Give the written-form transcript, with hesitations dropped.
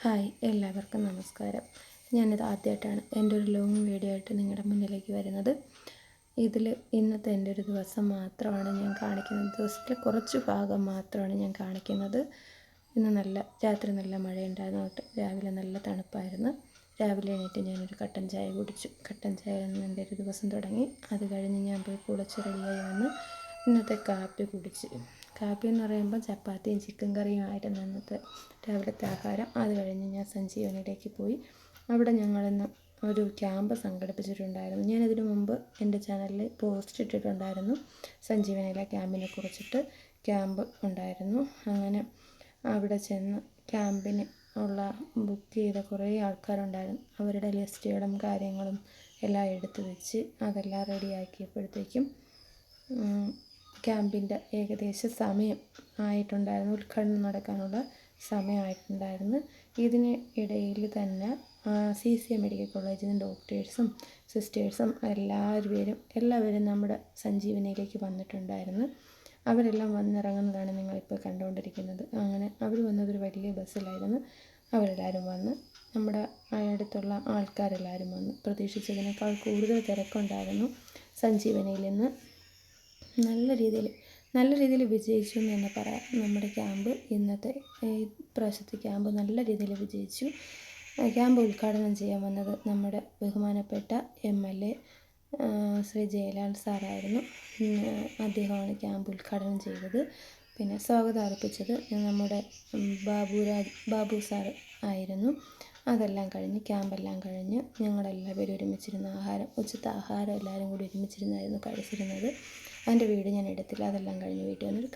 Hi, എല്ലാവർക്കും നമസ്കാരം. ഞാനിത് ആദ്യമായിട്ടാണ് എൻ്റെ ഒരു ലോങ് വീഡിയോ ആയിട്ട് നിങ്ങളുടെ മുന്നിലേക്ക് വരുന്നത്. ഇതിൽ ഇന്നത്തെ എൻ്റെ ഒരു ദിവസം മാത്രമാണ് ഞാൻ കാണിക്കുന്നത്. ദിവസത്തിലെ കുറച്ച് ഭാഗം മാത്രമാണ് ഞാൻ കാണിക്കുന്നത്. ഇന്ന് രാത്രി നല്ല മഴയുണ്ടായിരുന്നു. രാവിലെ നല്ല തണുപ്പായിരുന്നു. രാവിലെ എണീറ്റ് ഞാനൊരു കട്ടൻ ചായ കുടിച്ചു. കട്ടൻ ചായ എൻ്റെ ഒരു ദിവസം തുടങ്ങി. അത് കഴിഞ്ഞ് ഞാൻ പോയി കുളിച്ച് റെഡിയായി വന്ന് ഇന്നത്തെ കാപ്പി കുടിച്ച്. കാപ്പി എന്ന് പറയുമ്പോൾ ചപ്പാത്തിയും ചിക്കൻ കറിയും ആയിരുന്നു ഇന്നത്തെ രാവിലത്തെ ആഹാരം. അത് കഴിഞ്ഞ് ഞാൻ സഞ്ജീവനിയിലേക്ക് പോയി. അവിടെ ഞങ്ങളിന്ന് ഒരു ക്യാമ്പ് സംഘടിപ്പിച്ചിട്ടുണ്ടായിരുന്നു. ഞാനിതിനു മുമ്പ് എൻ്റെ ചാനലിൽ പോസ്റ്റ് ഇട്ടിട്ടുണ്ടായിരുന്നു. സഞ്ജീവനിയിലെ ക്യാമ്പിനെ കുറിച്ചിട്ട് ക്യാമ്പ് ഉണ്ടായിരുന്നു. അങ്ങനെ അവിടെ ചെന്ന് ക്യാമ്പിന് ഉള്ള ബുക്ക് ചെയ്ത കുറേ ആൾക്കാരുണ്ടായിരുന്നു. അവരുടെ ലിസ്റ്റുകളും കാര്യങ്ങളും എല്ലാം എടുത്തു വെച്ച് അതെല്ലാം റെഡിയാക്കിയപ്പോഴത്തേക്കും ക്യാമ്പിൻ്റെ ഏകദേശ സമയം ആയിട്ടുണ്ടായിരുന്നു. ഉദ്ഘാടനം നടക്കാനുള്ള സമയമായിട്ടുണ്ടായിരുന്നു. ഇതിന് ഇടയിൽ തന്നെ CCM മെഡിക്കൽ കോളേജിൽ നിന്ന് ഡോക്ടേഴ്സും സിസ്റ്റേഴ്സും എല്ലാവരും നമ്മുടെ സഞ്ജീവനിയിലേക്ക് വന്നിട്ടുണ്ടായിരുന്നു. അവരെല്ലാം വന്നിറങ്ങുന്നതാണ് നിങ്ങളിപ്പോൾ കണ്ടുകൊണ്ടിരിക്കുന്നത്. അങ്ങനെ അവർ വന്നതൊരു വലിയ ബസ്സിലായിരുന്നു. അവരെല്ലാവരും വന്ന് നമ്മുടെ അടുത്തുള്ള ആൾക്കാരെല്ലാവരും വന്ന് പ്രതീക്ഷിച്ചതിനേക്കാൾ കൂടുതൽ തിരക്കുണ്ടായിരുന്നു. സഞ്ജീവനിയിൽ നിന്ന് നല്ല രീതിയിൽ വിജയിച്ചു എന്ന് തന്നെ പറയാം. നമ്മുടെ ക്യാമ്പ് ഇന്നത്തെ പ്രാവശ്യത്തെ ക്യാമ്പ് നല്ല രീതിയിൽ വിജയിച്ചു. ക്യാമ്പ് ഉദ്ഘാടനം ചെയ്യാൻ വന്നത് നമ്മുടെ ബഹുമാനപ്പെട്ട MLA ശ്രീ ജയലാൽ സാറായിരുന്നു. അദ്ദേഹമാണ് ക്യാമ്പ് ഉദ്ഘാടനം ചെയ്തത്. പിന്നെ സ്വാഗതം അർപ്പിച്ചത് നമ്മുടെ ബാബു സാർ ആയിരുന്നു. അതെല്ലാം കഴിഞ്ഞ് ക്യാമ്പെല്ലാം കഴിഞ്ഞ് ഞങ്ങളെല്ലാവരും ഒരുമിച്ചിരുന്ന ഉച്ചത്തെ ആഹാരം എല്ലാവരും കൂടി ഒരുമിച്ചിരുന്നായിരുന്നു കഴിച്ചിരുന്നത്. അതിൻ്റെ വീഡിയോ ഞാൻ എടുത്തില്ല. അതെല്ലാം കഴിഞ്ഞ് വീട്ടിൽ വന്നൊരു